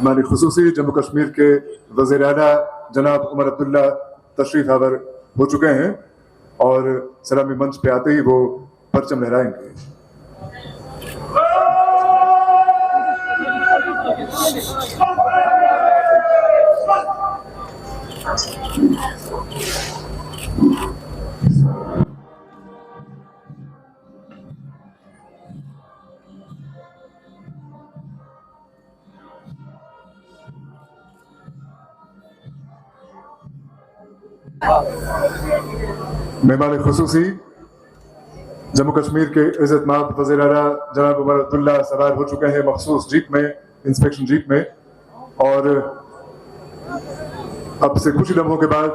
हमारी खुसूसी जम्मू कश्मीर के वज़ीर आला जनाब उमर अब्दुल्ला तशरीफ आवर हो चुके हैं और सलामी मंच पे आते ही वो परचम लहराएंगे। मेहमान खुसूसी जम्मू कश्मीर के इज़्ज़तमाब वज़ीर आला जनाब उमर अब्दुल्ला सवार हो चुके हैं मखसूस जीप में, इंस्पेक्शन जीप में, और अब से कुछ ही लम्हों के बाद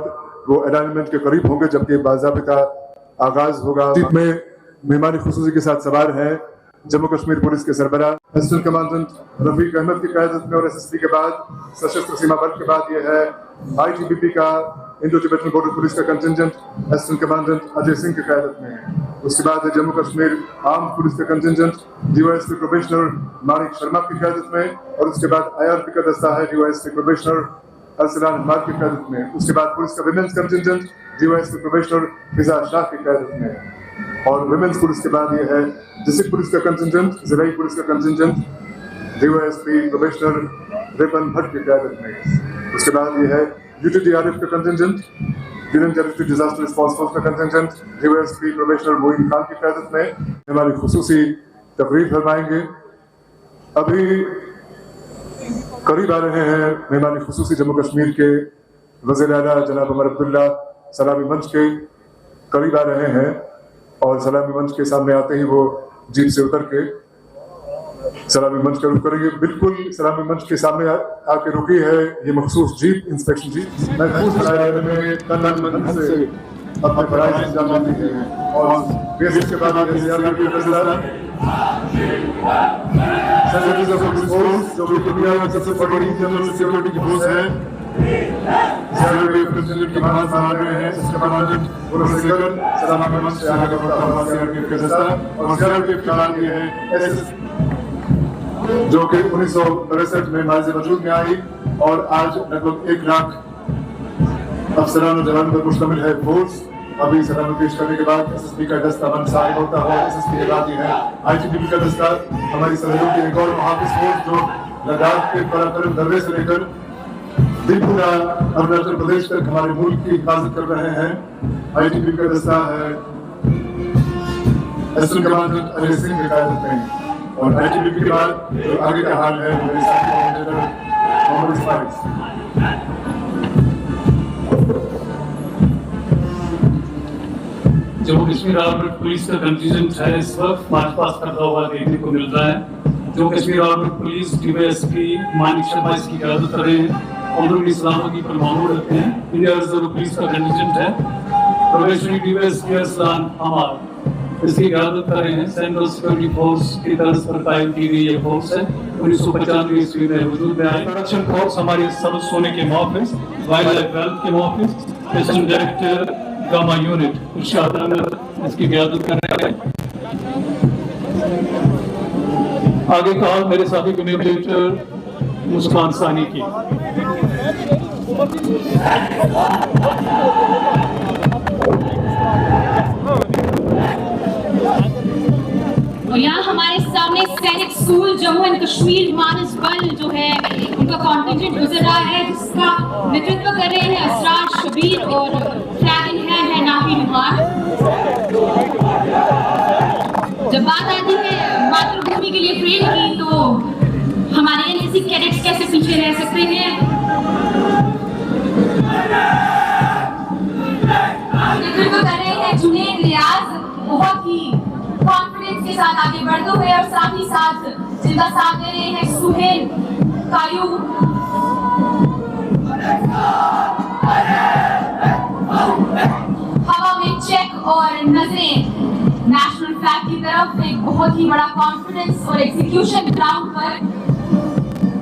वो अलाइनमेंट के करीब होंगे जबकि बाज़ाबिता आगाज होगा। जीप में मेहमान खुसूसी के साथ सवार हैं जम्मू कश्मीर पुलिस के सरबराह असिस्टेंट कमांडेंट रफीक अहमद की क़यादत में, और SSP के बाद सशस्त्र सीमा बल के बाद ये है ITBP का इंडो तिब्बतन बॉर्डर पुलिस का contingent assistant commandant Ajay Singh की क़यादत में। उसके बाद है जम्मू कश्मीर आर्म पुलिस का contingent DYSP probationer Manik Sharma की क़यादत में, और उसके बाद IRP का दस्ता है DYSP प्रोबेशनर अरसलान हमाद की क़यादत में। उसके बाद पुलिस का विमेंस कंटिजेंट DYSP प्रोबेशनर फिजा शाह की क़यादत में, और विमेंस पुलिस के बाद ये है डिस्ट्रिक्ट पुलिस का कंटिजेंट, ज़िलाई पुलिस का contingent DYSP probationer Ripan Bhatt की क़यादत में। उसके बाद ये है UTDRF का contingent, union territory disaster response force का contingent DYSP probationer Moin Khan की क़यादत में हमारी खुसूसी तकरीर फरमाएंगे। अभी करीब आ रहे हैं मेहमान खुसूसी जम्मू कश्मीर के वज़ीर आला जनाब उमर अब्दुल्ला सलामी मंच के करीब आ रहे हैं, और सलामी मंच के सामने आते ही वो जीप से उतर के सलामी मंच का रुख करेंगे। बिल्कुल सलामी मंच के सामने आके रुकी है ये मखसूस जीप, इंस्पेक्शन जीप। महफूज दायरे में तन मन से अपने फराइज़ अंजाम देते हैं, और बेसिक के बाद SRP जो भी दुनिया में सबसे बड़ी जनरल सिक्योरिटी की फोर्स है, प्रेसिडेंट के बाहर आ रहे हैं इसके कमांडेंट सलामी मंच से आगे बढ़ता हुआ CRPF का दस्ता, और CRPF का नाम ये है SS जो कि 1963 में माज़ वजूद में आई, और आज लगभग 1 लाख अफसरान और जवान पर मुश्तमिल है फोर्स। अभी सलामी पेश करने के बाद SSP का दस्ता मंसाई होता है, SSP के बाद ये है ITBP का दस्ता, हमारी सरहदों की एक और मुहाफिज फोर्स जो लद्दाख के पराक्रम दर्रे से लेकर त्रिपुरा अरुणाचल प्रदेश तक हमारे मुल्क की हिफाजत कर रहे हैं। ITBP का दस्ता है असिस्टेंट कमांडेंट अजय सिंह की क़यादत में, और ITBP के बाद जो आगे का हाल है मेरे साथी commandant Mohammad Ismail. Jammu Kashmir armed police का कंटिजेंट है इस वक्त मार्च पास करता हुआ देखने को मिल रहा है। Jammu Kashmir armed police DYSP Manik Sharma इसकी क़यादत कर रहे हैं, ऑनरेबल सलामती पर मामूर रखते हैं। इंडिया रिजर्व पुलिस का कंटिजेंट है, प्रोबेशनरी DYSP अरसलान हमाद इसकी क़यादत कर रहे हैं। सेंट्रल सिक्योरिटी फोर्स की तरफ पर कायम की गई ये फोर्स है, 1995 ईस्वी में वजूद में आई। प्रोडक्शन फोर्स हमारे सब सोने के मुहाफिज, वाइल्ड लाइफ वेल्थ के मुहाफिज, स्टेशन डायरेक्टर गामा यूनिट इरशाद अहमद इसकी क़यादत कर रहे हैं। आगे का मेरे साथी कम्युनिकेटर मुस्कान सानी की। और यहाँ हमारे सामने सैनिक स्कूल जम्मू एंड कश्मीर मानस बल जो है उनका कॉन्टिजेंट गुजर रहा है, जिसका नेतृत्व कर रहे हैं असरार शबीर और फ्लैग है नाफी नुमान। जब बात आती है मातृभूमि के लिए से रह सकते हैं। नेतृत्व कर रहे हैं जुनेद रियाज, बहुत ही कॉन्फिडेंस के साथ आगे बढ़ते हुए, और साथ ही साथ जिनका साथ दे रहे हैं सुहेल कायू। हवा में चेक और नजरें नेशनल फ्लैग की तरफ, एक बहुत ही बड़ा कॉन्फिडेंस और एग्जीक्यूशन ग्राउंड पर।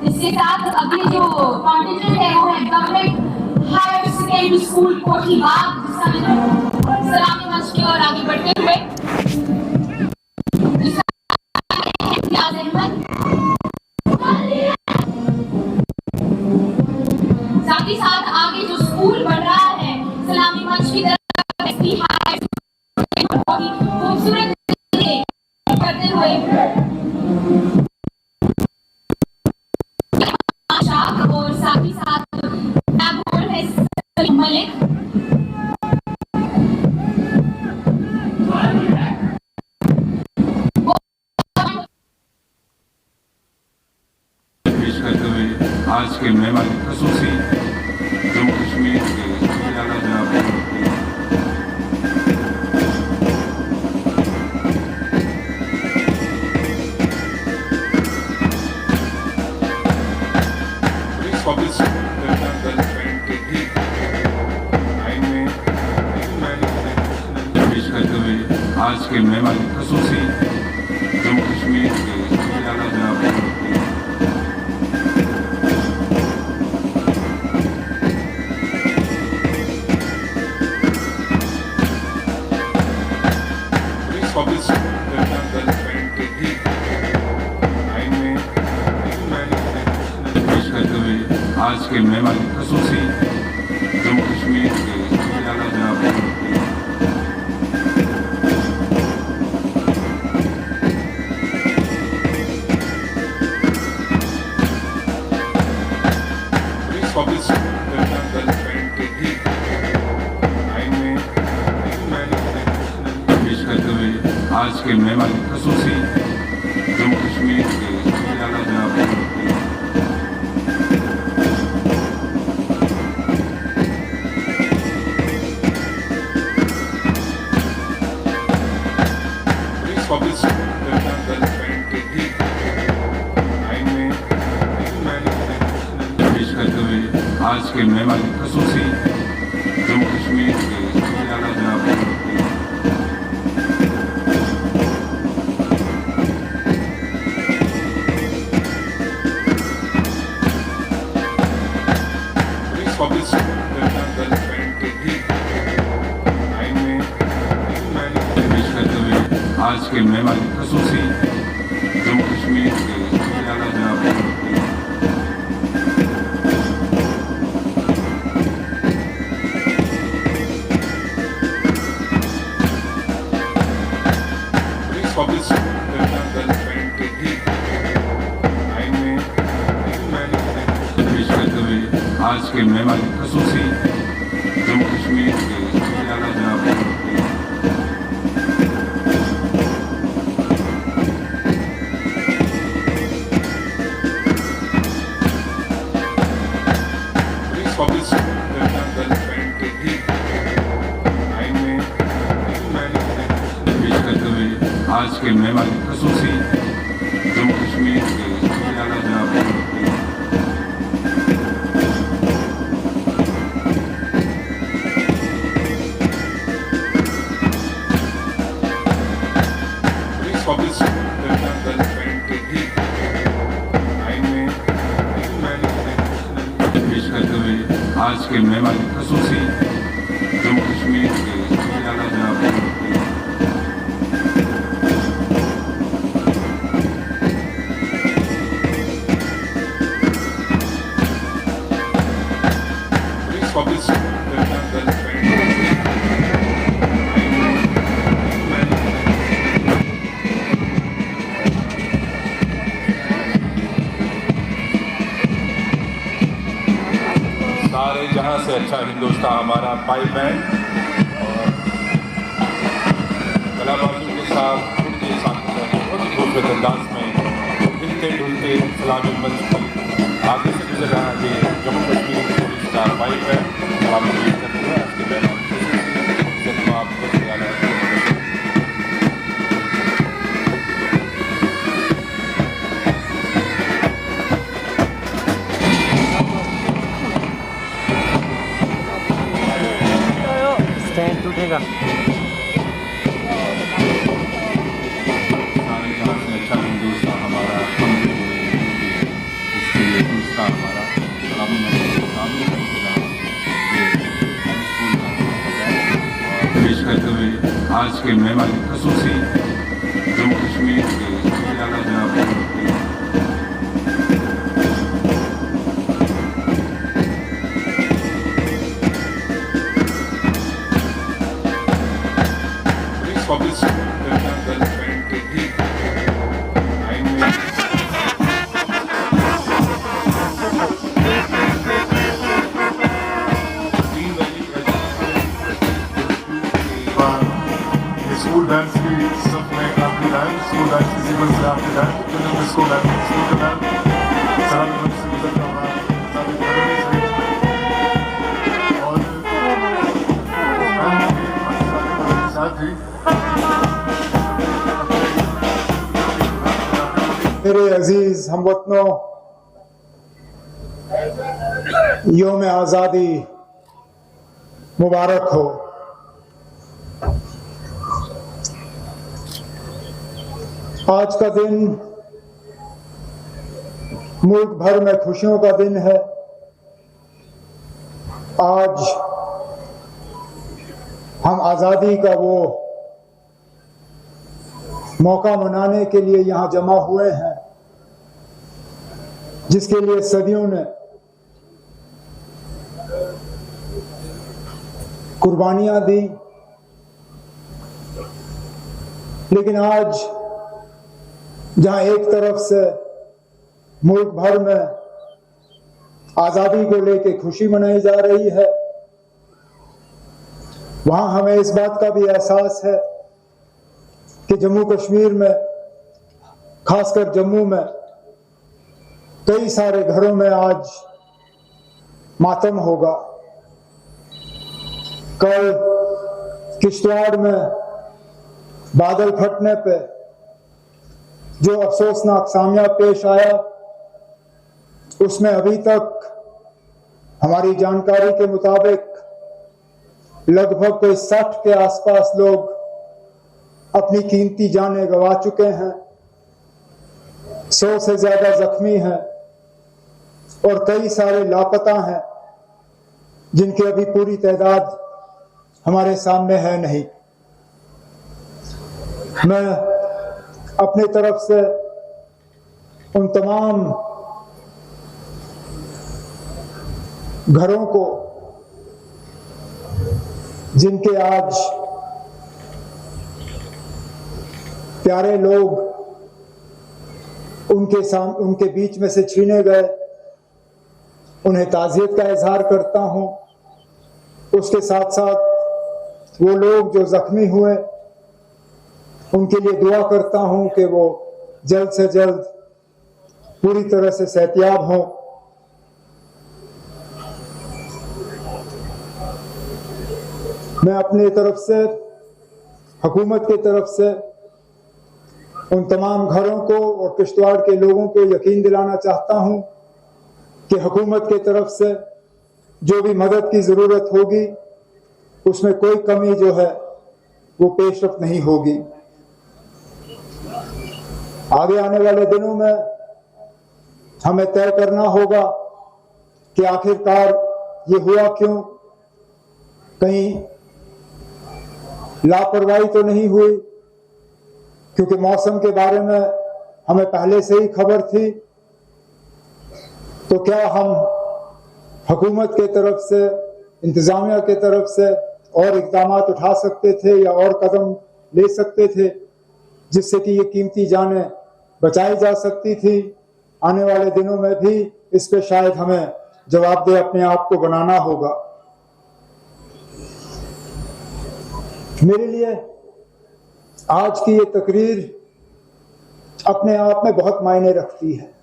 इसके साथ अगले जो कॉन्टिजेंट है वो है government higher secondary school Kothibagh, सलामी मंच की ओर आगे बढ़ते हुए साथ ही साथ आगे जो स्कूल बढ़ रहा है सलामी मंच की तरफ, खूबसूरत करते हुए और साथ ही साथ है मलिक। पेश करते हुए आज के मेहमान खसूसी जम्मू कश्मीर के आला जनाब पुलिस के भी आइन में पेश करते हुए आज के मेहमान खसूसी जम्मू कश्मीर के आला जनाब पेश करते हुए आज के मेहमान खसूसी जम्मू कश्मीर के आला जनाब पेश करते हुए आज के मेहमान खसूसी जम्मू कश्मीर के आला जनाब पेश करते हुए आज के मेहमान खसूसी जम्मू कश्मीर के आला जनाब पेश करते हुए आज के मेहमान खसूसी जम्मू कश्मीर के आला जनाब पेश करते हुए आज के मेहमान खसूसी जम्मू कश्मीर के आला जनाब पेश करते हुए आज के मेहमान खसूसी जम्मू कश्मीर के आला जनाब पेश करते हुए आज के मेहमान खसूसी जम्मू कश्मीर के आला जनाब सारे जहां से अच्छा हिंदुस्तान हमारा पाइप बैंड और कलाबाजों के साथ उनके साथ बहुत ही खूबसूरत अंदाज में हिलते ढुलते सलामी मंच पर आगे से गुजर रहा है ये जम्मू कश्मीर पुलिस कार्रवाई है और आप देख सकते हैं आज के बैनर स्टैंड टूटेगा। सारे जहाँ से अच्छा हिंदुस्तान हमारा इसके लिए दूसरा हमारा पेश करते हुए आज के मेहमान खसूसी जम्मू कश्मीर के आला जनाब पुलिस के ठीक लाइन में स्कूल डांस की सब में आपकी डांस स्कूल डांस की जीवन से आपकी डांस तो स्कूल डांस स्कूल का डांस सलाम से गुजरता हुआ और साथ ही मेरे अजीज हमवतनों, यौम आज़ादी मुबारक हो। आज का दिन मुल्क भर में खुशियों का दिन है। आज हम आज़ादी का वो मौका मनाने के लिए यहाँ जमा हुए हैं जिसके लिए सदियों ने कुर्बानियां दी, लेकिन आज जहां एक तरफ से मुल्क भर में आजादी को लेकर खुशी मनाई जा रही है, वहां हमें इस बात का भी एहसास है कि जम्मू कश्मीर में, खासकर जम्मू में, कई सारे घरों में आज मातम होगा। कल किश्तवाड़ में बादल फटने पे जो अफसोसनाक सामया पेश आया, उसमें अभी तक हमारी जानकारी के मुताबिक लगभग कोई 60 के आसपास लोग अपनी कीमती जानें गंवा चुके हैं, 100 से ज्यादा जख्मी हैं और कई सारे लापता हैं जिनकी अभी पूरी तादाद हमारे सामने है नहीं। मैं अपनी तरफ से उन तमाम घरों को जिनके आज प्यारे लोग उनके बीच में से छीने गए, उन्हें ताज़ियत का इजहार करता हूं। उसके साथ साथ वो लोग जो जख्मी हुए उनके लिए दुआ करता हूं कि वो जल्द से जल्द पूरी तरह से सेहतियाब हों। मैं अपनी तरफ से, हुकूमत की तरफ से उन तमाम घरों को और किश्तवाड़ के लोगों को यकीन दिलाना चाहता हूं कि हुकूमत की तरफ से जो भी मदद की ज़रूरत होगी उसमें कोई कमी जो है वो पेशरफ नहीं होगी। आगे आने वाले दिनों में हमें तय करना होगा कि आखिरकार ये हुआ क्यों। कहीं लापरवाही तो नहीं हुई, क्योंकि मौसम के बारे में हमें पहले से ही खबर थी। तो क्या हम हुकूमत के तरफ से, इंतजामिया के तरफ से और इक़दाम उठा सकते थे या और कदम ले सकते थे जिससे कि ये कीमती जानें बचाई जा सकती थी। आने वाले दिनों में भी इस पे शायद हमें जवाबदेह अपने आप को बनाना होगा। मेरे लिए आज की ये तकरीर अपने आप में बहुत मायने रखती है।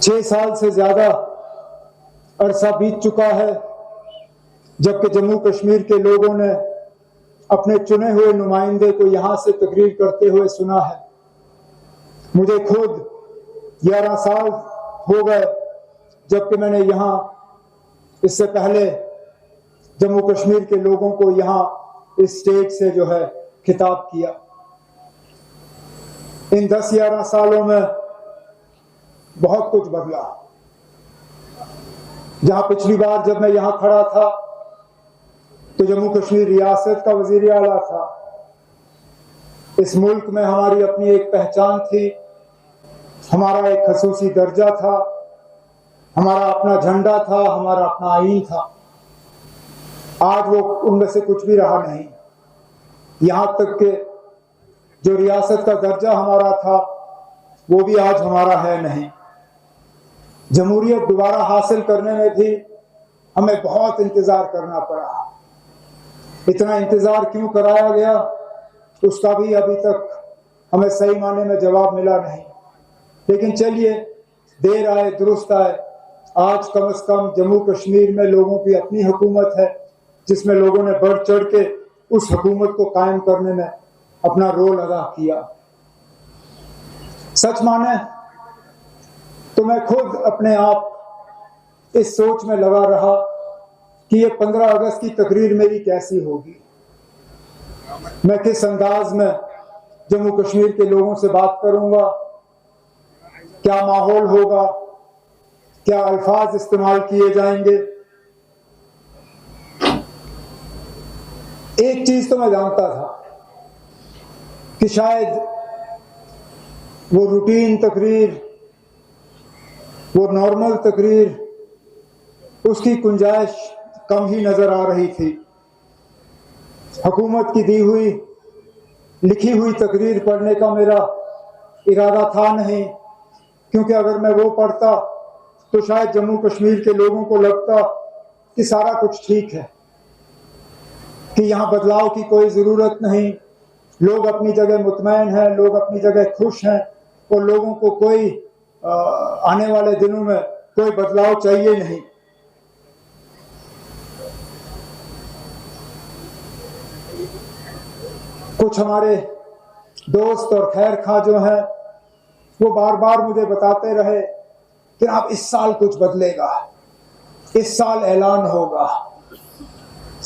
6 साल से ज्यादा अरसा बीत चुका है जबकि जम्मू कश्मीर के लोगों ने अपने चुने हुए नुमाइंदे को यहां से तकरीर करते हुए सुना है। मुझे खुद 11 साल हो गए जबकि मैंने यहां इससे पहले जम्मू कश्मीर के लोगों को यहां इस स्टेज से जो है खिताब किया। इन 10-11 सालों में बहुत कुछ बदला। जहां पिछली बार जब मैं यहां खड़ा था तो जम्मू कश्मीर रियासत का वजीर आला था। इस मुल्क में हमारी अपनी एक पहचान थी, हमारा एक खसूसी दर्जा था, हमारा अपना झंडा था, हमारा अपना आईन था। आज वो उनमें से कुछ भी रहा नहीं। यहां तक कि जो रियासत का दर्जा हमारा था वो भी आज हमारा है नहीं। जमहूरियत दोबारा हासिल करने में भी हमें बहुत इंतजार करना पड़ा। इतना इंतजार क्यों कराया गया उसका भी अभी तक हमें सही माने में जवाब मिला नहीं। लेकिन चलिए, देर आए दुरुस्त आए। आज कम से कम जम्मू कश्मीर में लोगों की अपनी हुकूमत है जिसमें लोगों ने बढ़ चढ़ के उस हुकूमत को कायम करने में अपना रोल अदा किया। सच माने तो मैं खुद अपने आप इस सोच में लगा रहा कि ये 15 अगस्त की तकरीर मेरी कैसी होगी, मैं किस अंदाज में जम्मू कश्मीर के लोगों से बात करूंगा, क्या माहौल होगा, क्या अल्फाज इस्तेमाल किए जाएंगे। एक चीज तो मैं जानता था कि शायद वो रूटीन तकरीर, वो नॉर्मल तकरीर, उसकी गुंजाइश कम ही नजर आ रही थी। हुकूमत की दी हुई लिखी हुई तकरीर पढ़ने का मेरा इरादा था नहीं, क्योंकि अगर मैं वो पढ़ता तो शायद जम्मू कश्मीर के लोगों को लगता कि सारा कुछ ठीक है, कि यहाँ बदलाव की कोई ज़रूरत नहीं, लोग अपनी जगह मुतमैन हैं, लोग अपनी जगह खुश हैं और लोगों को कोई आने वाले दिनों में कोई बदलाव चाहिए नहीं। कुछ हमारे दोस्त और खैर खा जो हैं वो बार बार मुझे बताते रहे कि आप इस साल कुछ बदलेगा, इस साल ऐलान होगा,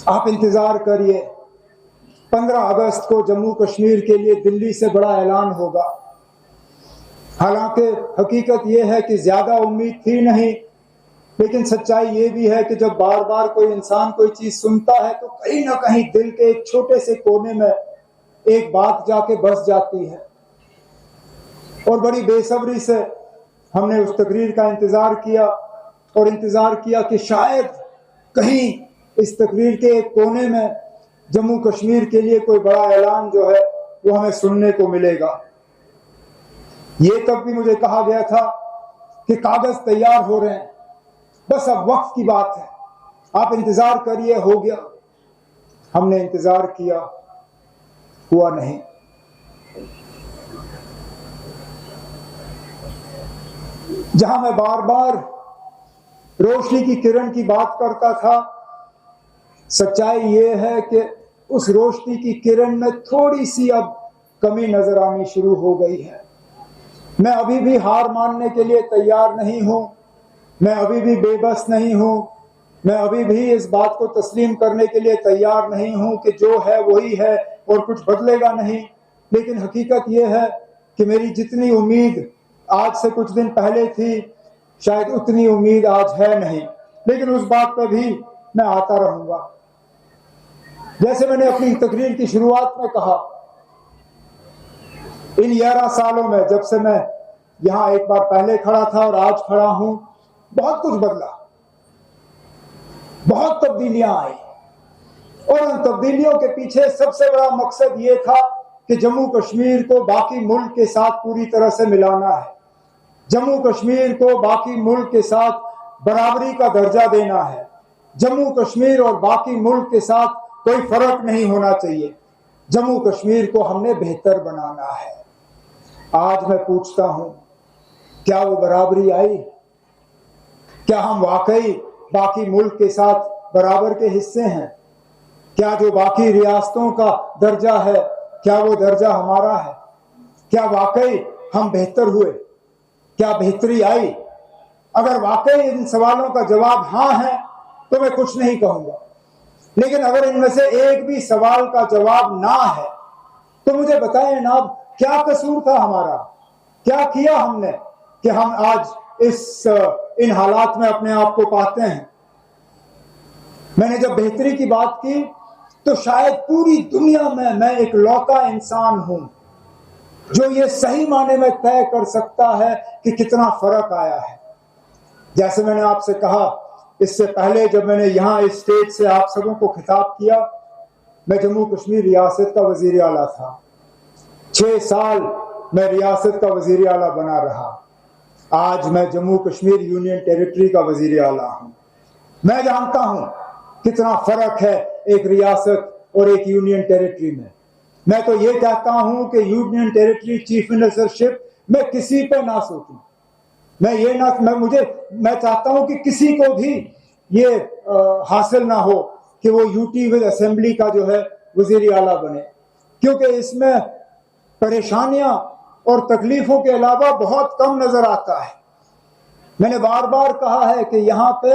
आप इंतजार करिए, 15 अगस्त को जम्मू कश्मीर के लिए दिल्ली से बड़ा ऐलान होगा। हालांकि हकीकत यह है कि ज्यादा उम्मीद थी नहीं, लेकिन सच्चाई ये भी है कि जब बार बार कोई इंसान कोई चीज सुनता है तो कहीं ना कहीं दिल के एक छोटे से कोने में एक बात जाके बस जाती है। और बड़ी बेसब्री से हमने उस तकरीर का इंतजार किया और इंतजार किया कि शायद कहीं इस तकरीर के एक कोने में जम्मू कश्मीर के लिए कोई बड़ा ऐलान जो है वो हमें सुनने को मिलेगा। ये तब भी मुझे कहा गया था कि कागज तैयार हो रहे हैं, बस अब वक्त की बात है, आप इंतजार करिए, हो गया। हमने इंतजार किया, हुआ नहीं। जहां मैं बार बार रोशनी की किरण की बात करता था, सच्चाई ये है कि उस रोशनी की किरण में थोड़ी सी अब कमी नजर आनी शुरू हो गई है। मैं अभी भी हार मानने के लिए तैयार नहीं हूं, मैं अभी भी बेबस नहीं हूं, मैं अभी भी इस बात को तस्लीम करने के लिए तैयार नहीं हूं कि जो है वही है और कुछ बदलेगा नहीं। लेकिन हकीकत यह है कि मेरी जितनी उम्मीद आज से कुछ दिन पहले थी, शायद उतनी उम्मीद आज है नहीं, लेकिन उस बात पर भी मैं आता रहूंगा। जैसे मैंने अपनी तकरीर की शुरुआत में कहा, इन 11 सालों में जब से मैं यहां एक बार पहले खड़ा था और आज खड़ा हूं, बहुत कुछ बदला, बहुत तब्दीलियां आई और उन तब्दीलियों के पीछे सबसे बड़ा मकसद ये था कि जम्मू कश्मीर को बाकी मुल्क के साथ पूरी तरह से मिलाना है, जम्मू कश्मीर को बाकी मुल्क के साथ बराबरी का दर्जा देना है, जम्मू कश्मीर और बाकी मुल्क के साथ कोई फर्क नहीं होना चाहिए, जम्मू कश्मीर को हमने बेहतर बनाना है। आज मैं पूछता हूं, क्या वो बराबरी आई? क्या हम वाकई बाकी मुल्क के साथ बराबर के हिस्से हैं? क्या जो बाकी रियासतों का दर्जा है, क्या वो दर्जा हमारा है? क्या वाकई हम बेहतर हुए? क्या बेहतरी आई? अगर वाकई इन सवालों का जवाब हाँ है तो मैं कुछ नहीं कहूंगा, लेकिन अगर इनमें से एक भी सवाल का जवाब ना है तो मुझे बताएं ना, क्या कसूर था हमारा? क्या किया हमने कि हम आज इन हालात में अपने आप को पाते हैं? मैंने जब बेहतरी की बात की तो शायद पूरी दुनिया में मैं एक लौता इंसान हूं जो ये सही माने में तय कर सकता है कि कितना फर्क आया है। जैसे मैंने आपसे कहा इससे पहले, जब मैंने यहां इस स्टेज से आप सबों को खिताब किया, मैं जम्मू कश्मीर रियासत का वजीर आला था। 6 साल मैं रियासत का वजीर आला बना रहा। आज मैं जम्मू कश्मीर यूनियन टेरिटरी का वजीर आला हूं। मैं जानता हूं कितना फर्क है एक रियासत और एक यूनियन टेरिटरी में। मैं तो ये कहता हूं कि यूनियन टेरिटरी चीफ मिनिस्टरशिप मैं किसी पे ना सोचूं। मैं चाहता हूं कि किसी को भी ये हासिल ना हो कि वो यूटी विद असेंबली का जो है वजीर आला बने, क्योंकि इसमें परेशानियां और तकलीफों के अलावा बहुत कम नजर आता है। मैंने बार बार कहा है कि यहाँ पे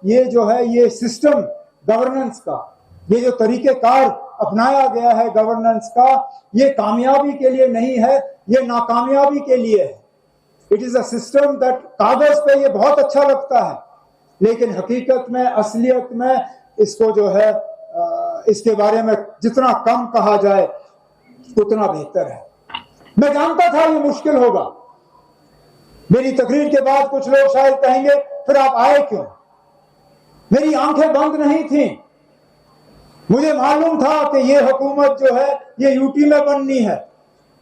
ये जो है ये सिस्टम गवर्नेंस का, ये जो तरीकेकार अपनाया गया है गवर्नेंस का, ये कामयाबी के लिए नहीं है, ये नाकामयाबी के लिए है। It is a system that कागज पे ये बहुत अच्छा लगता है, लेकिन हकीकत में, असलियत में इसको जो है इसके बारे में जितना कम कहा जाए उतना बेहतर है। मैं जानता था ये मुश्किल होगा। मेरी तकरीर के बाद कुछ लोग शायद कहेंगे फिर आप आए क्यों? मेरी आंखें बंद नहीं थी। मुझे मालूम था कि ये हुकूमत जो है ये यूटी में बननी है।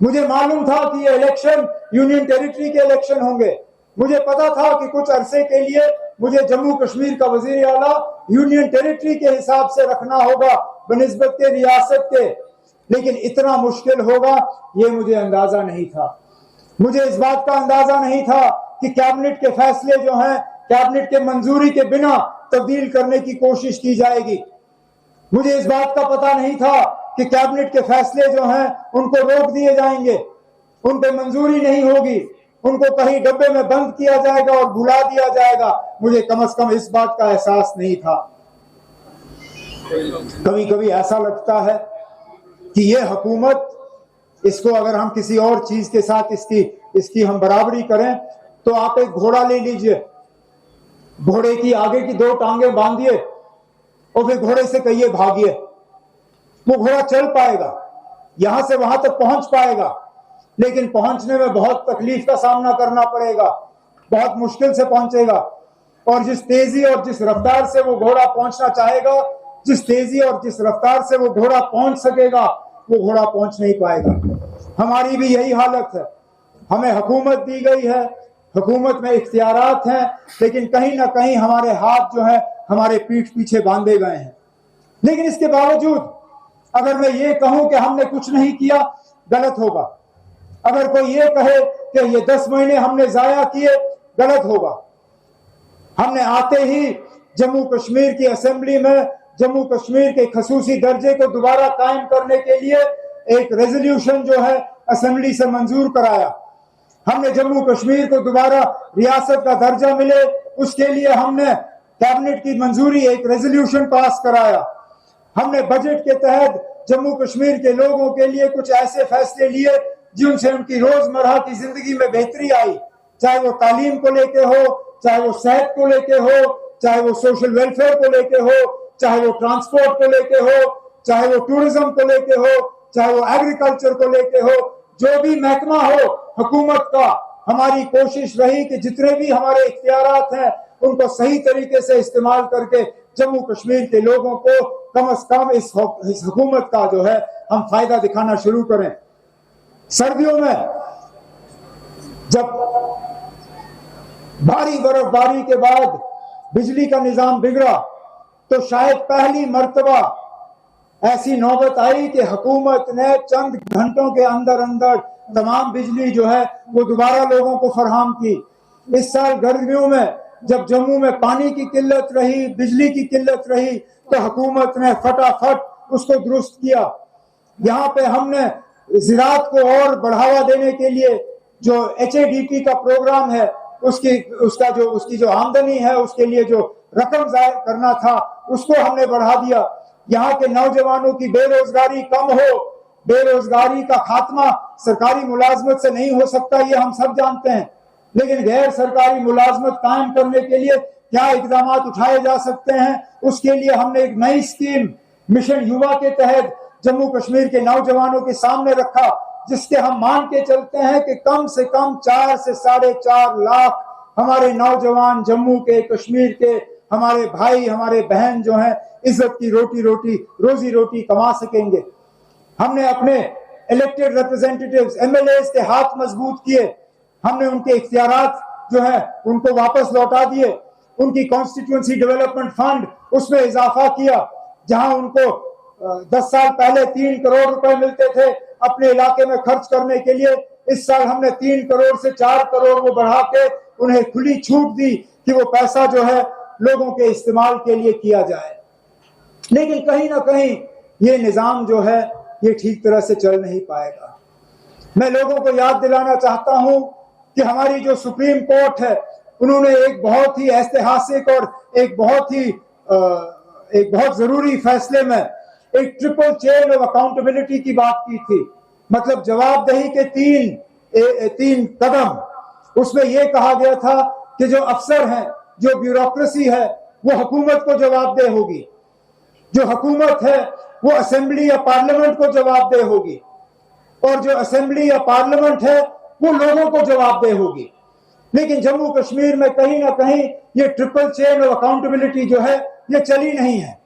मुझे मालूम था कि ये इलेक्शन यूनियन टेरिटरी के इलेक्शन होंगे। मुझे पता था कि कुछ अरसे के लिए मुझे जम्मू कश्मीर का वजीर आला यूनियन टेरिटरी के हिसाब से रखना होगा बनिस्बत के रियासत के, लेकिन इतना मुश्किल होगा ये मुझे अंदाजा नहीं था। मुझे इस बात का अंदाजा नहीं था कि कैबिनेट के फैसले जो हैं कैबिनेट के मंजूरी के बिना तब्दील करने की कोशिश की जाएगी। मुझे इस बात का पता नहीं था कि कैबिनेट के फैसले जो हैं उनको रोक दिए जाएंगे, उन पे मंजूरी नहीं होगी, उनको कहीं डब्बे में बंद किया जाएगा और भुला दिया जाएगा। मुझे कम से कम इस बात का एहसास नहीं था। कभी कभी ऐसा लगता है कि ये हुकूमत, इसको अगर हम किसी और चीज के साथ इसकी हम बराबरी करें तो आप एक घोड़ा ले लीजिए, घोड़े की आगे की 2 टांगें बांधिए और फिर घोड़े से कहिए भागिए, वो घोड़ा चल पाएगा, यहां से वहां तक पहुंच पाएगा, लेकिन पहुंचने में बहुत तकलीफ का सामना करना पड़ेगा, बहुत मुश्किल से पहुंचेगा। और जिस तेजी और जिस रफ्तार से वो घोड़ा पहुंचना चाहेगा, जिस तेजी और जिस रफ्तार से वो घोड़ा पहुंच सकेगा, वो घोड़ा पहुंच नहीं पाएगा। हमारी भी यही हालत है। हमें हुकूमत दी गई है, हुकूमत में इख्तियारात हैं, लेकिन कहीं ना कहीं हमारे हाथ जो है हमारे पीठ पीछे बांधे गए हैं। लेकिन इसके बावजूद अगर मैं ये कहूं कि हमने कुछ नहीं किया, गलत होगा। अगर कोई ये कहे कि ये 10 महीने हमने जाया किए, गलत होगा। हमने आते ही जम्मू कश्मीर की असेंबली में जम्मू कश्मीर के खसूसी दर्जे को दोबारा कायम करने के लिए एक रेजोल्यूशन जो है असेंबली से मंजूर कराया। हमने जम्मू कश्मीर को दोबारा रियासत का दर्जा मिले, उसके लिए हमने कैबिनेट की मंजूरी एक रेजोल्यूशन पास कराया। हमने बजट के तहत जम्मू कश्मीर के लोगों के लिए कुछ ऐसे फैसले लिए जिनसे उनकी रोजमर्रा की जिंदगी में बेहतरी आई, चाहे वो तालीम को लेके हो, चाहे वो सेहत को लेके हो, चाहे वो सोशल वेलफेयर को लेके हो, चाहे वो ट्रांसपोर्ट को लेके हो, चाहे वो टूरिज्म को लेके हो, चाहे वो एग्रीकल्चर को लेके हो, जो भी महकमा हो हुकूमत का, हमारी कोशिश रही कि जितने भी हमारे इख्तियारात हैं उनको सही तरीके से इस्तेमाल करके जम्मू कश्मीर के लोगों को कम से कम इस हुकूमत का जो है हम फायदा दिखाना शुरू करें। सर्दियों में जब भारी बर्फबारी के बाद बिजली का निजाम बिगड़ा तो शायद पहली मर्तबा ऐसी नौबत आई कि हुकूमत ने चंद घंटों के अंदर अंदर तमाम बिजली जो है वो दोबारा लोगों को फराहम की। इस साल गर्मियों में जब जम्मू में पानी की किल्लत रही, बिजली की किल्लत रही, तो हुकूमत ने फटाफट उसको दुरुस्त किया। यहाँ पे हमने ज़राअत को और बढ़ावा देने के लिए जो HADP का प्रोग्राम है, उसकी जो आमदनी है, उसके लिए जो रकम जाहिर करना था, उसको हमने बढ़ा दिया। यहाँ के नौजवानों की बेरोजगारी कम हो। बेरोजगारी का खात्मा सरकारी मुलाजमत से नहीं हो सकता, ये हम सब जानते हैं, लेकिन गैर सरकारी मुलाजमत कायम करने के लिए क्या इकदाम उठाए जा सकते हैं, उसके लिए हमने एक नई स्कीम मिशन युवा के तहत जम्मू कश्मीर के नौजवानों के सामने रखा, जिसके हम मान के चलते हैं कि कम से कम 4 से 4.5 लाख हमारे नौजवान जम्मू के, कश्मीर के, हमारे भाई, हमारे बहन जो हैं, इज्जत की रोजी रोटी कमा सकेंगे। हमने अपने इलेक्टेड रिप्रेजेंटेटिव्स, MLAs के हाथ मजबूत किए। हमने उनके इख्तियारात जो है उनको वापस लौटा दिए। उनकी कॉन्स्टिट्यूएंसी डेवलपमेंट फंड, उसमें इजाफा किया। जहां उनको 10 साल पहले 3 करोड़ रुपए मिलते थे अपने इलाके में खर्च करने के लिए, इस साल हमने 3 करोड़ से 4 करोड़ वो बढ़ा के उन्हें खुली छूट दी कि वो पैसा जो है लोगों के इस्तेमाल के लिए किया जाए। लेकिन कहीं ना कहीं ये निजाम जो है ये ठीक तरह से चल नहीं पाएगा। मैं लोगों को याद दिलाना चाहता हूं कि हमारी जो सुप्रीम कोर्ट है, उन्होंने एक बहुत ही ऐतिहासिक और एक बहुत जरूरी फैसले में एक ट्रिपल चेन ऑफ अकाउंटेबिलिटी की बात की थी। मतलब जवाबदेही के तीन कदम। उसमें यह कहा गया था कि जो अफसर हैं, जो ब्यूरोक्रेसी है, वो हुकूमत को जवाबदेह होगी। जो हुकूमत है वो असेंबली या पार्लियामेंट को जवाबदेह होगी, और जो असेंबली या पार्लियामेंट है वो लोगों को जवाबदेह होगी। लेकिन जम्मू कश्मीर में कहीं ना कहीं ये ट्रिपल चेन ऑफ अकाउंटेबिलिटी जो है ये चली नहीं है।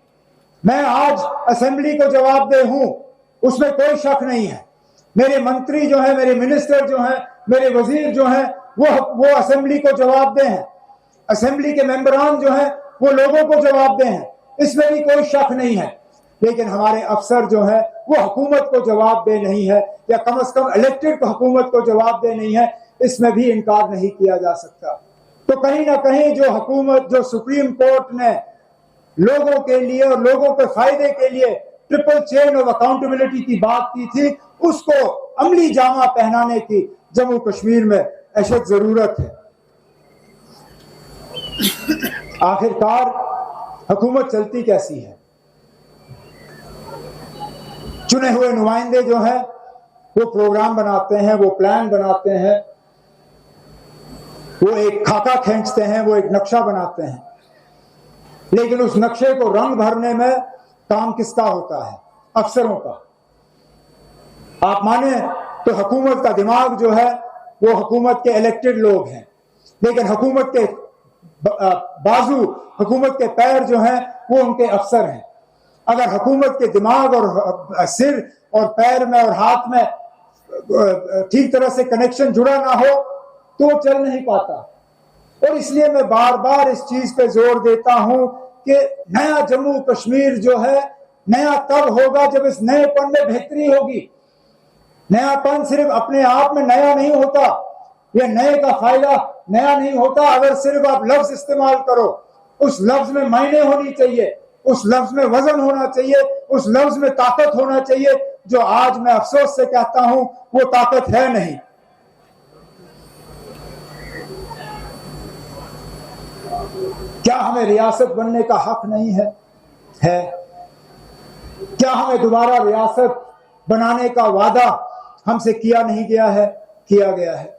मैं आज असेंबली को जवाबदेह हूं, उसमें कोई शक नहीं है। मेरे मंत्री जो है, मेरे मिनिस्टर जो हैं, मेरे वजीर जो हैं, वो असेंबली को जवाबदेह हैं। असेंबली के मेंबरान जो हैं वो लोगों को जवाबदेह हैं, इसमें भी कोई शक नहीं है। लेकिन हमारे अफसर जो है वो हुकूमत को जवाबदेह नहीं है, या कम से कम इलेक्टेड हुकूमत को जवाबदेह नहीं है, इसमें भी इनकार नहीं किया जा सकता। तो कहीं ना कहीं जो हुकूमत, जो सुप्रीम कोर्ट ने लोगों के लिए और लोगों के फायदे के लिए ट्रिपल चेन ऑफ अकाउंटेबिलिटी की बात की थी, उसको अमली जामा पहनाने की जम्मू कश्मीर में अशद जरूरत है। आखिरकार हुकूमत चलती कैसी है? चुने हुए नुमाइंदे जो हैं वो प्रोग्राम बनाते हैं, वो प्लान बनाते हैं, वो एक खाका खींचते हैं, वो एक नक्शा बनाते हैं। लेकिन उस नक्शे को रंग भरने में काम किसका होता है? अफसरों का। आप माने तो हुकूमत का दिमाग जो है वो हुकूमत के इलेक्टेड लोग हैं, लेकिन हुकूमत के बाजू, हुकूमत के पैर जो हैं वो उनके अफसर हैं। अगर हुकूमत के दिमाग और सिर और पैर में और हाथ में ठीक तरह से कनेक्शन जुड़ा ना हो तो चल नहीं पाता। और इसलिए मैं बार बार इस चीज पे जोर देता हूं कि नया जम्मू कश्मीर जो है नया तब होगा जब इस नएपन में बेहतरी होगी। नयापन सिर्फ अपने आप में नया नहीं होता, यह नए का फायदा नया नहीं होता अगर सिर्फ आप लफ्ज इस्तेमाल करो। उस लफ्ज में मायने होनी चाहिए, उस लफ्ज में वजन होना चाहिए, उस लफ्ज में ताकत होना चाहिए, जो आज मैं अफसोस से कहता हूं वो ताकत है नहीं। क्या हमें रियासत बनने का हक नहीं है? क्या हमें दोबारा रियासत बनाने का वादा हमसे किया नहीं गया है? किया गया है।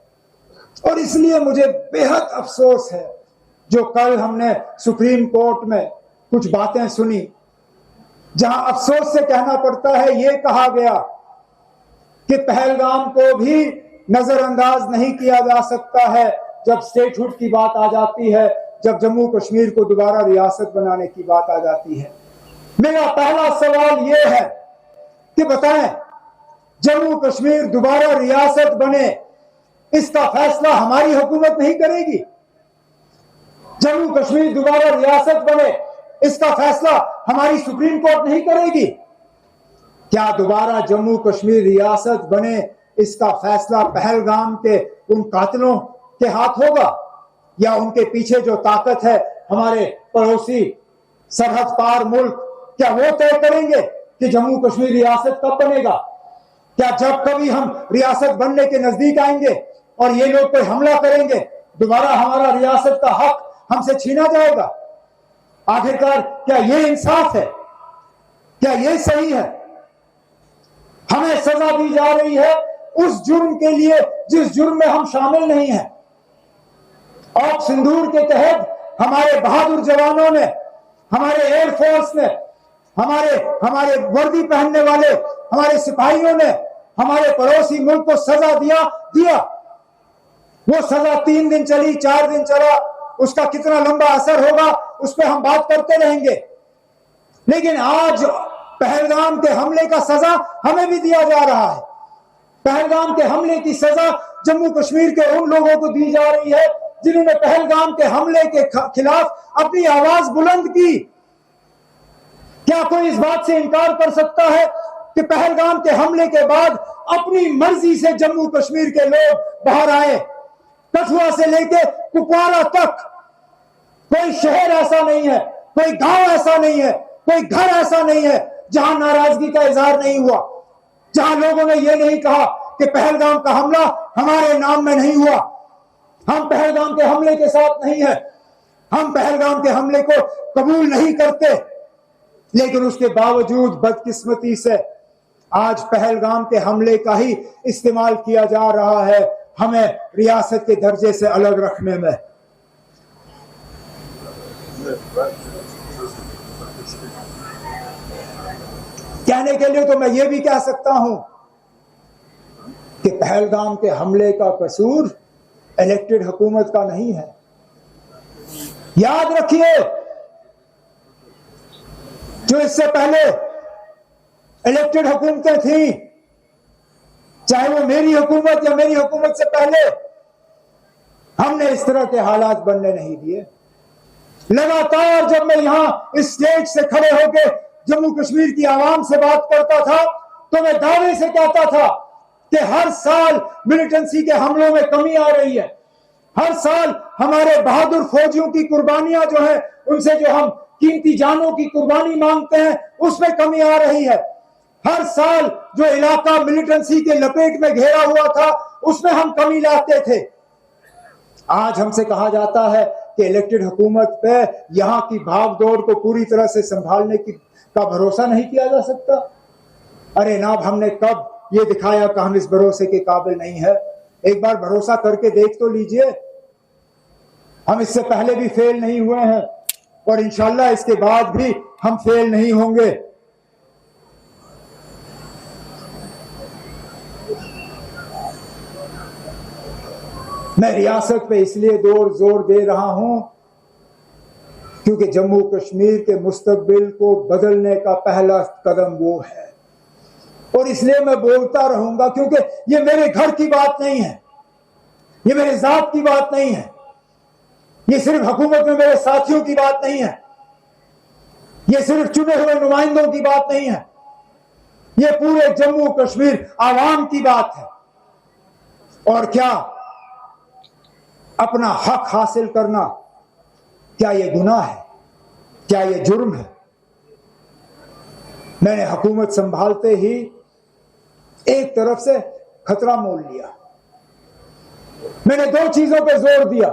और इसलिए मुझे बेहद अफसोस है जो कल हमने सुप्रीम कोर्ट में कुछ बातें सुनी, जहां अफसोस से कहना पड़ता है, यह कहा गया कि पहलगाम को भी नजरअंदाज नहीं किया जा सकता है जब स्टेटहुड की बात आ जाती है, जब जम्मू कश्मीर को दोबारा रियासत बनाने की बात आ जाती है। मेरा पहला सवाल यह है कि बताएं, जम्मू कश्मीर दोबारा रियासत बने, इसका फैसला हमारी हुकूमत नहीं करेगी? जम्मू कश्मीर दोबारा रियासत बने, इसका फैसला हमारी सुप्रीम कोर्ट नहीं करेगी? क्या दोबारा जम्मू कश्मीर रियासत बने, इसका फैसला पहलगाम के उन कातिलों के हाथ होगा? या उनके पीछे जो ताकत है हमारे पड़ोसी सरहद पार मुल्क, क्या वो तय करेंगे कि जम्मू कश्मीर रियासत कब बनेगा? क्या जब कभी हम रियासत बनने के नजदीक आएंगे और ये लोग कोई हमला करेंगे, दोबारा हमारा रियासत का हक हमसे छीना जाएगा? आखिरकार क्या ये इंसाफ है? क्या ये सही है? हमें सजा दी जा रही है उस जुर्म के लिए जिस जुर्म में हम शामिल नहीं हैं। ऑप सिंदूर के तहत हमारे बहादुर जवानों ने, हमारे एयरफोर्स ने, हमारे वर्दी पहनने वाले हमारे सिपाहियों ने हमारे पड़ोसी मुल्क को सजा दिया। वो सजा 3 दिन चली, 4 दिन चला, उसका कितना लंबा असर होगा उस पर हम बात करते रहेंगे। लेकिन आज पहलगाम के हमले का सजा हमें भी दिया जा रहा है। पहलगाम के हमले की सजा जम्मू कश्मीर के उन लोगों को दी जा रही है जिन्होंने पहलगाम के हमले के खिलाफ अपनी आवाज बुलंद की। क्या कोई इस बात से इनकार कर सकता है कि पहलगाम के हमले के बाद अपनी मर्जी से जम्मू कश्मीर के लोग बाहर आए? कठुआ से लेकर कुपवाड़ा तक कोई शहर ऐसा नहीं है, कोई गांव ऐसा नहीं है, कोई घर ऐसा नहीं है जहां नाराजगी का इजहार नहीं हुआ, जहां लोगों ने यह नहीं कहा कि पहलगाम का हमला हमारे नाम में नहीं हुआ, हम पहलगाम के हमले के साथ नहीं है, हम पहलगाम के हमले को कबूल नहीं करते। लेकिन उसके बावजूद बदकिस्मती से आज पहलगाम के हमले का ही इस्तेमाल किया जा रहा है हमें रियासत के दर्जे से अलग रखने में। कहने के लिए तो मैं ये भी कह सकता हूं कि पहलगाम के हमले का कसूर इलेक्टेड हुकूमत का नहीं है। याद रखिए, जो इससे पहले इलेक्टेड हुकूमतें थी, चाहे वो मेरी हुकूमत या मेरी हुकूमत से पहले, हमने इस तरह के हालात बनने नहीं दिए। लगातार जब मैं यहां इस स्टेज से खड़े होकर जम्मू कश्मीर की आवाम से बात करता था तो मैं दावे से कहता था कि हर साल मिलिटेंसी के हमलों में कमी आ रही है, हर साल हमारे बहादुर फौजियों की कुर्बानियां जो है, उनसे जो हम कीमती जानों की कुर्बानी मांगते हैं उसमें कमी आ रही है, हर साल जो इलाका मिलिटेंसी के लपेट में घेरा हुआ था उसमें हम कमी लाते थे। आज हमसे कहा जाता है कि इलेक्टेड हुकूमत पे यहाँ की भागदौड़ को पूरी तरह से संभालने का भरोसा नहीं किया जा सकता। अरे नाब, हमने कब ये दिखाया कि हम इस भरोसे के काबिल नहीं है? एक बार भरोसा करके देख तो लीजिए। हम इससे पहले भी फेल नहीं हुए हैं और इंशाल्लाह इसके बाद भी हम फेल नहीं होंगे। मैं रियासत पे इसलिए जोर दे रहा हूं क्योंकि जम्मू कश्मीर के मुस्तकबिल को बदलने का पहला कदम वो है, और इसलिए मैं बोलता रहूंगा क्योंकि ये मेरे घर की बात नहीं है, ये मेरे जात की बात नहीं है, ये सिर्फ हुकूमत में मेरे साथियों की बात नहीं है, ये सिर्फ चुने हुए नुमाइंदों की बात नहीं है, ये पूरे जम्मू कश्मीर आवाम की बात है। और क्या अपना हक हासिल करना, क्या ये गुनाह है? क्या ये जुर्म है? मैंने हुकूमत संभालते ही एक तरफ से खतरा मोल लिया। मैंने 2 चीजों पर जोर दिया।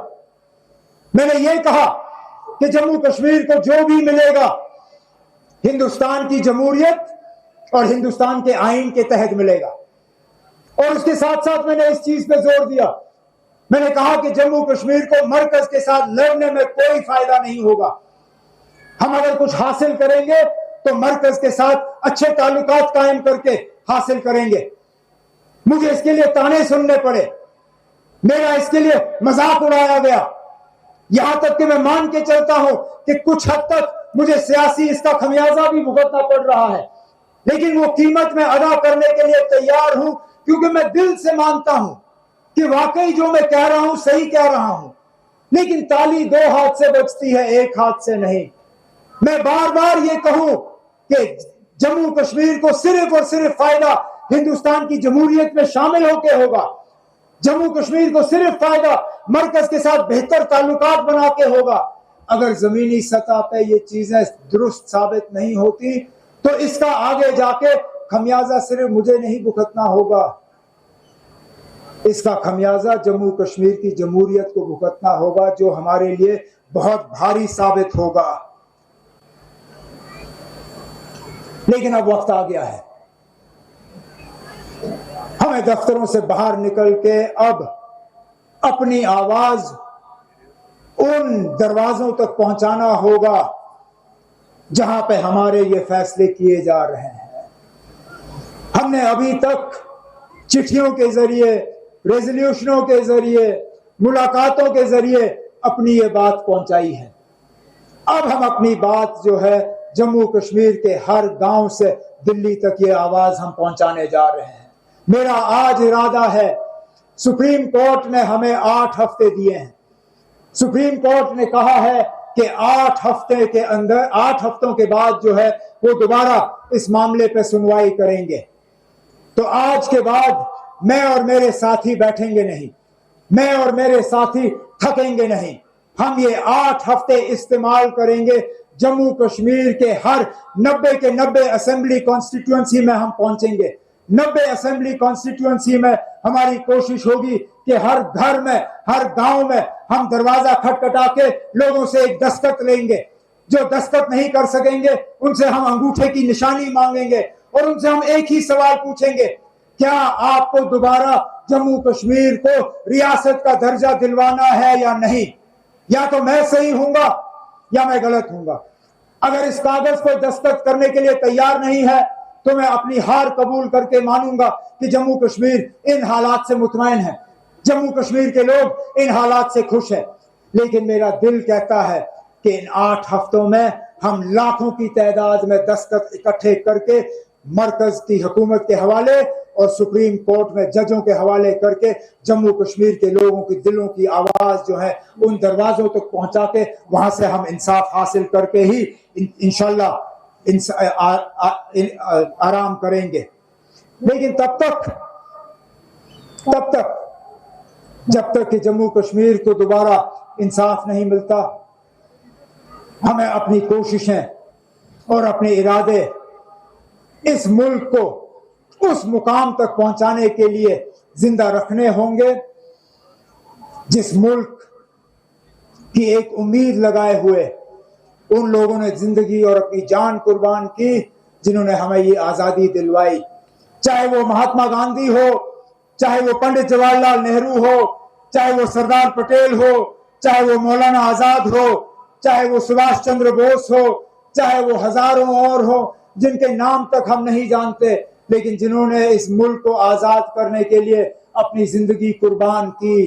मैंने ये कहा कि जम्मू कश्मीर को जो भी मिलेगा हिंदुस्तान की जमहूरियत और हिंदुस्तान के आईन के तहत मिलेगा, और उसके साथ साथ मैंने इस चीज पे जोर दिया, मैंने कहा कि जम्मू कश्मीर को मरकज के साथ लड़ने में कोई फायदा नहीं होगा। हम अगर कुछ हासिल करेंगे तो मरकज के साथ अच्छे ताल्लुकात कायम करके हासिल करेंगे। मुझे इसके लिए ताने सुनने पड़े, मेरा इसके लिए मजाक उड़ाया गया, यहां तक कि मैं मान के चलता हूं कि कुछ हद तक मुझे सियासी इसका खमियाजा भी भुगतना पड़ रहा है, लेकिन वो कीमत मैं अदा करने के लिए तैयार हूं क्योंकि मैं दिल से मानता हूं कि वाकई जो मैं कह रहा हूं सही कह रहा हूं। लेकिन ताली 2 हाथ से बजती है, 1 हाथ से नहीं। मैं बार बार ये कहूं कि जम्मू कश्मीर को सिर्फ और सिर्फ फायदा हिंदुस्तान की जमहूरियत में शामिल होकर होगा। जम्मू कश्मीर को सिर्फ फायदा मरकज के साथ बेहतर ताल्लुकात बना के होगा। अगर जमीनी सतह पे ये चीजें दुरुस्त साबित नहीं होती तो इसका आगे जाके खमियाजा सिर्फ मुझे नहीं भुगतना होगा, इसका खमियाजा जम्मू कश्मीर की जमहूरियत को भुगतना होगा, जो हमारे लिए बहुत भारी साबित होगा। लेकिन अब वक्त आ गया है, हमें दफ्तरों से बाहर निकल के अब अपनी आवाज उन दरवाजों तक पहुंचाना होगा जहां पे हमारे ये फैसले किए जा रहे हैं। हमने अभी तक चिट्ठियों के जरिए, रेजोल्यूशनों के जरिए, मुलाकातों के जरिए अपनी ये बात पहुंचाई है। अब हम अपनी बात जो है जम्मू कश्मीर के हर गांव से दिल्ली तक ये आवाज हम पहुंचाने जा रहे हैं। मेरा आज इरादा है, सुप्रीम कोर्ट ने हमें 8 हफ्ते दिए हैं। सुप्रीम कोर्ट ने कहा है कि 8 हफ्ते के अंदर, 8 हफ्तों के बाद जो है वो दोबारा इस मामले पे सुनवाई करेंगे। तो आज के बाद मैं और मेरे साथी बैठेंगे नहीं, मैं और मेरे साथी थकेंगे नहीं। हम ये 8 हफ्ते इस्तेमाल करेंगे, जम्मू कश्मीर के हर 90 के 90 असेंबली कॉन्स्टिट्यूएंसी में हम पहुंचेंगे। 90 असेंबली कॉन्स्टिट्यूएंसी में हमारी कोशिश होगी कि हर घर में, हर गांव में हम दरवाजा खटखटा के लोगों से एक दस्तखत लेंगे। जो दस्तखत नहीं कर सकेंगे उनसे हम अंगूठे की निशानी मांगेंगे और उनसे हम एक ही सवाल पूछेंगे, क्या आपको दोबारा जम्मू कश्मीर को रियासत का दर्जा दिलवाना है या नहीं? या तो मैं सही हूंगा या मैं गलत हूंगा। अगर इस कागज को दस्तखत करने के लिए तैयार नहीं है तो मैं अपनी हार कबूल करके मानूंगा कि जम्मू कश्मीर इन हालात से मुतमईन है, जम्मू कश्मीर के लोग इन हालात से खुश है। लेकिन मेरा दिल कहता है कि इन 8 हफ्तों में हम लाखों की तादाद में दस्तखत इकट्ठे करके मरकज की हुकूमत के हवाले और सुप्रीम कोर्ट में जजों के हवाले करके जम्मू कश्मीर के लोगों के दिलों की आवाज जो है उन दरवाजों तक पहुंचा के वहां से हम इंसाफ हासिल करके ही इंशाल्लाह आराम करेंगे। लेकिन तब तक जब तक कि जम्मू कश्मीर को दोबारा इंसाफ नहीं मिलता, हमें अपनी कोशिशें और अपने इरादे इस मुल्क को उस मुकाम तक पहुंचाने के लिए जिंदा रखने होंगे जिस मुल्क की एक उम्मीद लगाए हुए उन लोगों ने जिंदगी और अपनी जान कुर्बान की जिन्होंने हमें ये आजादी दिलवाई। चाहे वो महात्मा गांधी हो, चाहे वो पंडित जवाहरलाल नेहरू हो, चाहे वो सरदार पटेल हो, चाहे वो मौलाना आजाद हो, चाहे वो सुभाष चंद्र बोस हो, चाहे वो हजारों और हो जिनके नाम तक हम नहीं जानते, लेकिन जिन्होंने इस मुल्क को आजाद करने के लिए अपनी जिंदगी कुर्बान की।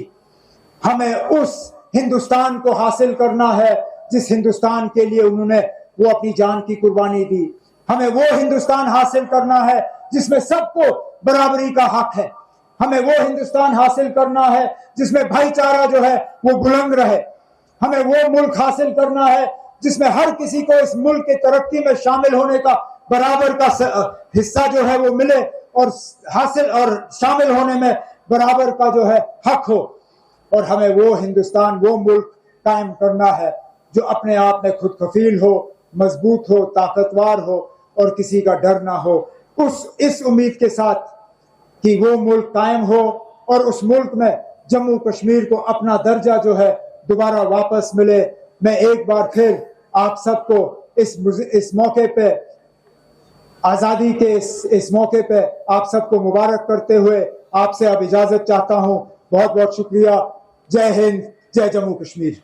हमें उस हिंदुस्तान को हासिल करना है जिस हिंदुस्तान के लिए उन्होंने वो अपनी जान की कुर्बानी दी। हमें वो हिंदुस्तान हासिल करना है जिसमें सबको बराबरी का हक है। हमें वो हिंदुस्तान हासिल करना है जिसमें भाईचारा जो है वो बुलंद रहे। हमें वो मुल्क हासिल करना है जिसमें हर किसी को इस मुल्क की तरक्की में शामिल होने का बराबर का हिस्सा जो है वो मिले और हासिल और शामिल होने में बराबर का जो है हक हो। और हमें वो हिंदुस्तान, वो मुल्क कायम करना है जो अपने आप में खुद कफील हो, मजबूत हो, ताकतवर हो और किसी का डर ना हो। इस उम्मीद के साथ कि वो मुल्क कायम हो और उस मुल्क में जम्मू कश्मीर को अपना दर्जा जो है दोबारा वापस मिले, मैं एक बार फिर आप सबको इस मौके पे, आजादी के इस मौके पे आप सबको मुबारक करते हुए आपसे अब इजाजत चाहता हूं। बहुत बहुत शुक्रिया। जय हिंद, जय जम्मू कश्मीर।